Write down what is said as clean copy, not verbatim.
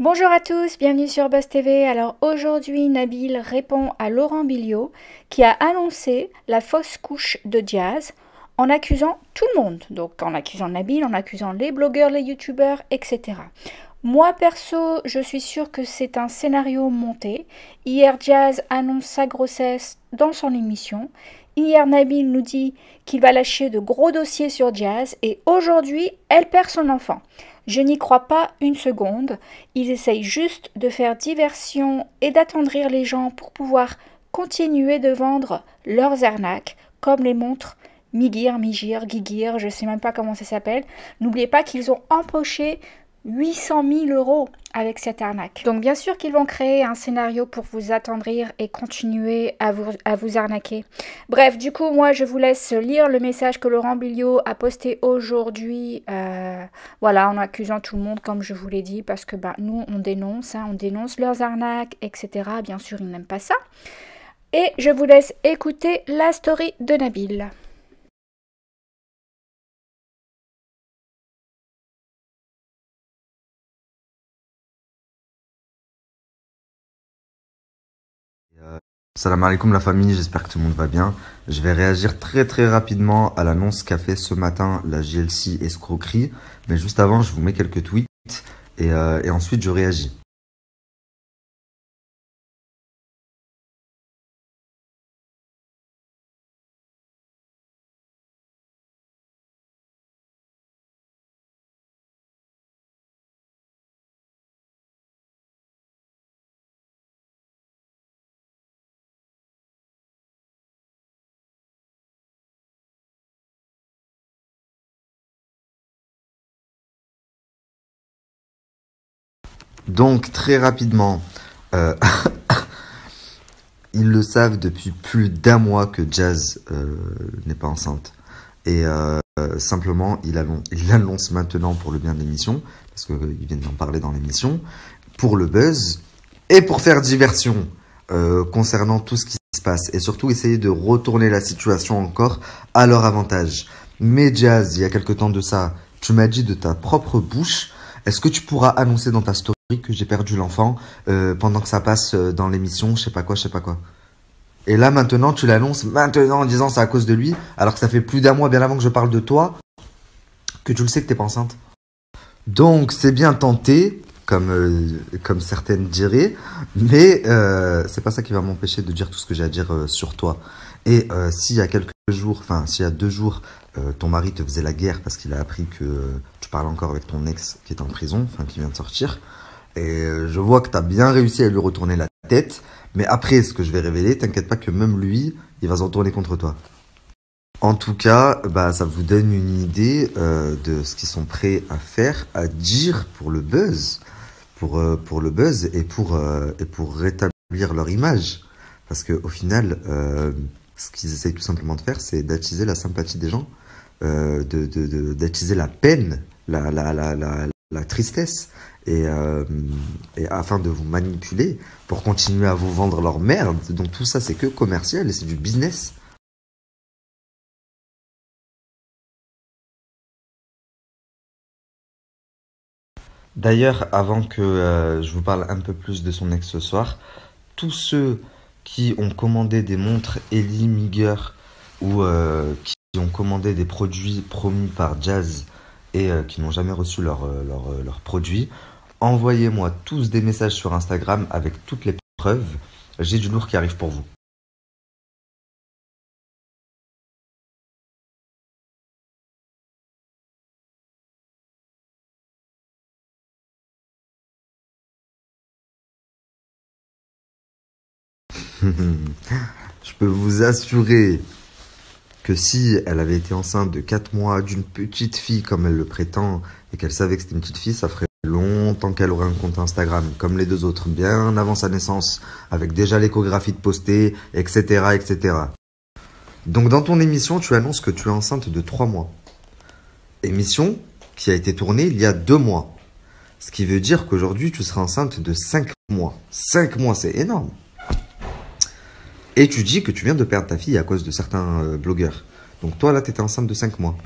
Bonjour à tous, bienvenue sur Buzz TV. Alors aujourd'hui, Nabil répond à Laurent Billiot qui a annoncé la fausse couche de Jazz en accusant tout le monde. Donc en accusant Nabil, en accusant les blogueurs, les youtubeurs, etc. Moi perso, je suis sûre que c'est un scénario monté. Hier, Jazz annonce sa grossesse dans son émission. Hier, Nabil nous dit qu'il va lâcher de gros dossiers sur Jazz et aujourd'hui, elle perd son enfant. Je n'y crois pas une seconde. Ils essayent juste de faire diversion et d'attendrir les gens pour pouvoir continuer de vendre leurs arnaques, comme les montres Migir, Gigir, je ne sais même pas comment ça s'appelle. N'oubliez pas qu'ils ont empoché 800 000 € avec cette arnaque. Donc bien sûr qu'ils vont créer un scénario pour vous attendrir et continuer à vous arnaquer. Bref, du coup, moi je vous laisse lire le message que Laurent Billiot a posté aujourd'hui, voilà, en accusant tout le monde comme je vous l'ai dit, parce que nous on dénonce leurs arnaques, etc. Bien sûr, ils n'aiment pas ça. Et je vous laisse écouter la story de Nabil. Salam alaikum la famille, j'espère que tout le monde va bien. Je vais réagir très rapidement à l'annonce qu'a fait ce matin la JLC escroquerie. Mais juste avant, je vous mets quelques tweets et ensuite je réagis. Donc très rapidement, euh, ils le savent depuis plus d'un mois que Jazz n'est pas enceinte. Simplement, il annonce maintenant pour le bien de l'émission, parce qu'ils viennent d'en parler dans l'émission, pour le buzz et pour faire diversion concernant tout ce qui se passe. Et surtout essayer de retourner la situation encore à leur avantage. Mais Jazz, il y a quelque temps de ça, tu m'as dit de ta propre bouche, est-ce que tu pourras annoncer dans ta story que j'ai perdu l'enfant pendant que ça passe dans l'émission, je sais pas quoi. Et là, maintenant, tu l'annonces maintenant en disant c'est à cause de lui, alors que ça fait plus d'un mois, bien avant que je parle de toi, que tu le sais que t'es pas enceinte. Donc, c'est bien tenté, comme certaines diraient, mais c'est pas ça qui va m'empêcher de dire tout ce que j'ai à dire sur toi. Et s'il y a quelques jours, enfin, s'il y a 2 jours, ton mari te faisait la guerre parce qu'il a appris que tu parles encore avec ton ex qui est en prison, enfin, qui vient de sortir, et je vois que tu as bien réussi à lui retourner la tête. Mais après, ce que je vais révéler, t'inquiète pas que même lui, il va se retourner contre toi. En tout cas, ça vous donne une idée de ce qu'ils sont prêts à faire, à dire pour le buzz. Pour le buzz et pour rétablir leur image. Parce qu'au final, ce qu'ils essayent tout simplement de faire, c'est d'attiser la sympathie des gens, d'attiser la peine, la tristesse, et afin de vous manipuler pour continuer à vous vendre leur merde. Donc tout ça, c'est que commercial et c'est du business. D'ailleurs, avant que je vous parle un peu plus de son ex ce soir, tous ceux qui ont commandé des montres Ellie Miger ou qui ont commandé des produits promis par Jazz et qui n'ont jamais reçu leurs produits, envoyez-moi tous des messages sur Instagram avec toutes les preuves. J'ai du lourd qui arrive pour vous. Je peux vous assurer que si elle avait été enceinte de 4 mois d'une petite fille comme elle le prétend et qu'elle savait que c'était une petite fille, ça ferait longtemps qu'elle aurait un compte Instagram, comme les 2 autres, bien avant sa naissance, avec déjà l'échographie de postée, etc. Donc dans ton émission, tu annonces que tu es enceinte de 3 mois. Émission qui a été tournée il y a 2 mois. Ce qui veut dire qu'aujourd'hui, tu seras enceinte de 5 mois. 5 mois, c'est énorme. Et tu dis que tu viens de perdre ta fille à cause de certains blogueurs. Donc toi, là, tu étais enceinte de 5 mois.